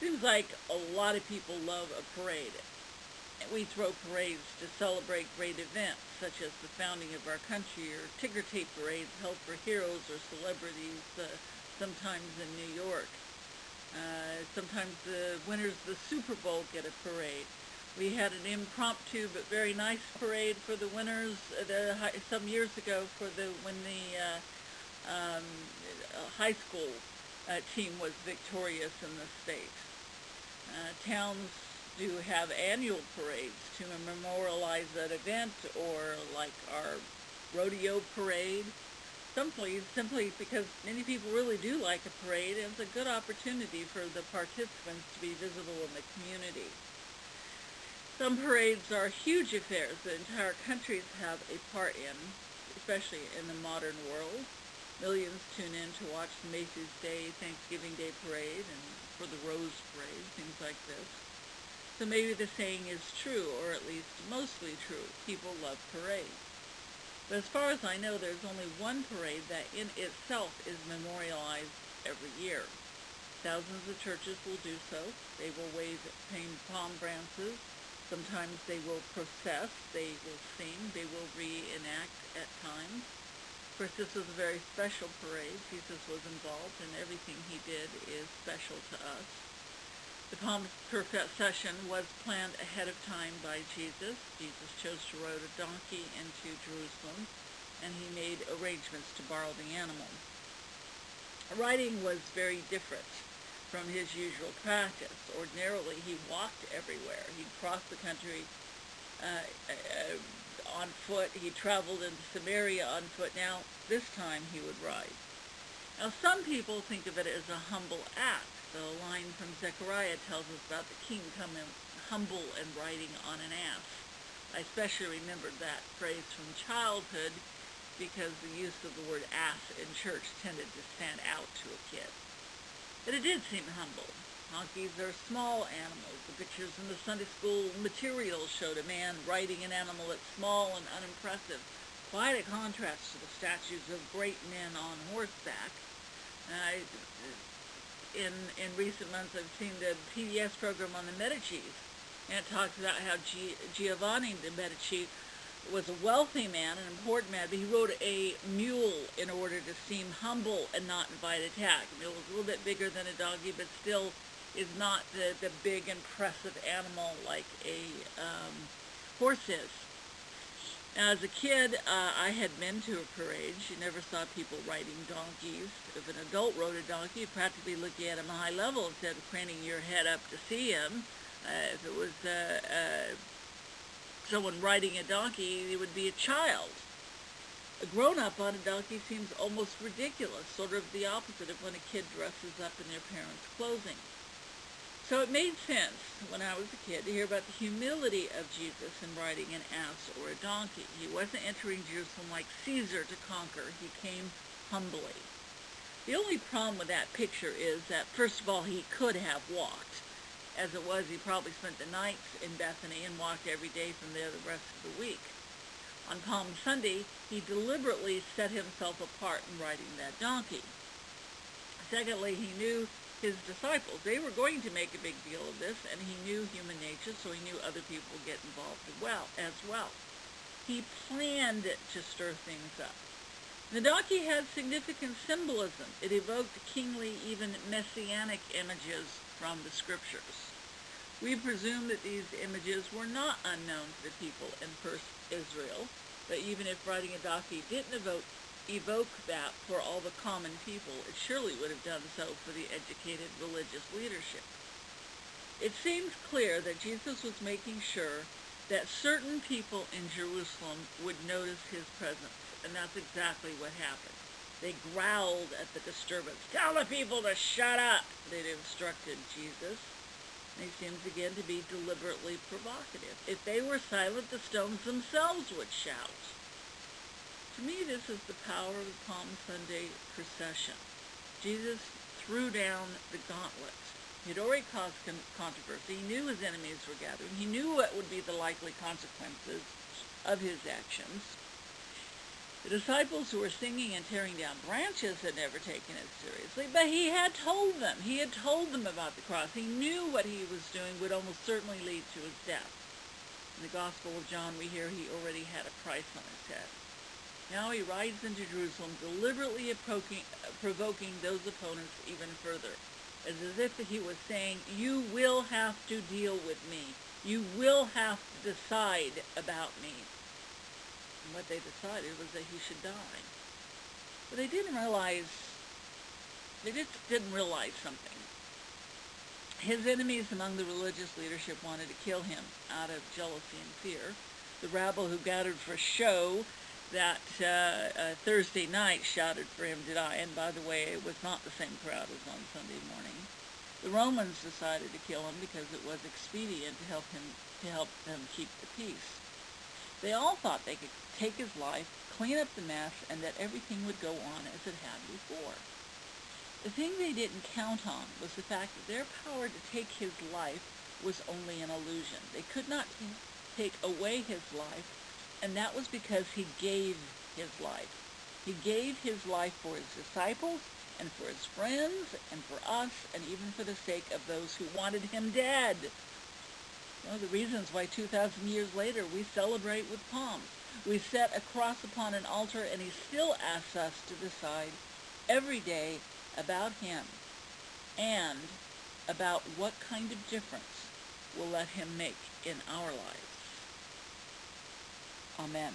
Seems like a lot of people love a parade. We throw parades to celebrate great events, such as the founding of our country, or ticker tape parades held for heroes or celebrities, sometimes in New York. Sometimes the winners of the Super Bowl get a parade. We had an impromptu but very nice parade for the winners some years ago when the high school team was victorious in the state. Towns do have annual parades to memorialize that event, or like our rodeo parade. Simply because many people really do like a parade, and it's a good opportunity for the participants to be visible in the community. Some parades are huge affairs that entire countries have a part in, especially in the modern world. Millions tune in to watch the Macy's Day, Thanksgiving Day parade, and for the Rose Parade, things like this. So maybe the saying is true, or at least mostly true. People love parades. But as far as I know, there's only one parade that in itself is memorialized every year. Thousands of churches will do so. They will wave palm branches. Sometimes they will process, they will sing, they will reenact at times. Of course, this was a very special parade. Jesus was involved, and everything he did is special to us. The palm procession was planned ahead of time by Jesus. Jesus chose to ride a donkey into Jerusalem, and he made arrangements to borrow the animal. Riding was very different from his usual practice. Ordinarily, he walked everywhere. He'd cross the country on foot. He traveled into Samaria on foot. Now, this time he would ride. Now, some people think of it as a humble act. The line from Zechariah tells us about the king coming humble and riding on an ass. I especially remembered that phrase from childhood because the use of the word ass in church tended to stand out to a kid. But it did seem humble. Donkeys are small animals. The pictures in the Sunday school materials showed a man riding an animal that's small and unimpressive, quite a contrast to the statues of great men on horseback. In recent months, I've seen the PBS program on the Medicis, and it talks about how Giovanni de' Medici was a wealthy man, an important man, but he rode a mule in order to seem humble and not invite attack. The mule was a little bit bigger than a donkey, but still is not the big, impressive animal like a horse is. Now, as a kid, I had been to a parade. You never saw people riding donkeys. If an adult rode a donkey, you'd practically look at him high level instead of craning your head up to see him. If it was someone riding a donkey, it would be a child. A grown-up on a donkey seems almost ridiculous, sort of the opposite of when a kid dresses up in their parents' clothing. So it made sense when I was a kid to hear about the humility of Jesus in riding an ass or a donkey. He wasn't entering Jerusalem like Caesar to conquer. He came humbly. The only problem with that picture is that, first of all, he could have walked. As it was, he probably spent the nights in Bethany and walked every day from there the rest of the week. On Palm Sunday, he deliberately set himself apart in riding that donkey. Secondly, he knew his disciples. They were going to make a big deal of this, and he knew human nature, so he knew other people would get involved as well. He planned to stir things up. The donkey had significant symbolism. It evoked kingly, even messianic images from the scriptures. We presume that these images were not unknown to the people in first Israel, but even if riding a donkey didn't evoke that for all the common people, it surely would have done so for the educated religious leadership. It seems clear that Jesus was making sure that certain people in Jerusalem would notice his presence, and that's exactly what happened. They growled at the disturbance. "Tell the people to shut up," they'd instructed Jesus. They seemed again to be deliberately provocative. If they were silent, the stones themselves would shout. To me, this is the power of the Palm Sunday procession. Jesus threw down the gauntlet. He had already caused controversy. He knew his enemies were gathering. He knew what would be the likely consequences of his actions. The disciples who were singing and tearing down branches had never taken it seriously, but he had told them. He had told them about the cross. He knew what he was doing would almost certainly lead to his death. In the Gospel of John, we hear he already had a price on his head. Now he rides into Jerusalem, deliberately provoking those opponents even further, as if he was saying, you will have to deal with me. You will have to decide about me. And what they decided was that he should die. But they just didn't realize something. His enemies among the religious leadership wanted to kill him out of jealousy and fear. The rabble who gathered for show that Thursday night shouted for him to die, and by the way, it was not the same crowd as on Sunday morning. The Romans decided to kill him because it was expedient to help them keep the peace. They all thought they could take his life, clean up the mess, and that everything would go on as it had before. The thing they didn't count on was the fact that their power to take his life was only an illusion. They could not take away his life, and that was because he gave his life. He gave his life for his disciples and for his friends and for us and even for the sake of those who wanted him dead. One of the reasons why 2,000 years later we celebrate with palms. We set a cross upon an altar, and he still asks us to decide every day about him and about what kind of difference we'll let him make in our lives. Amen.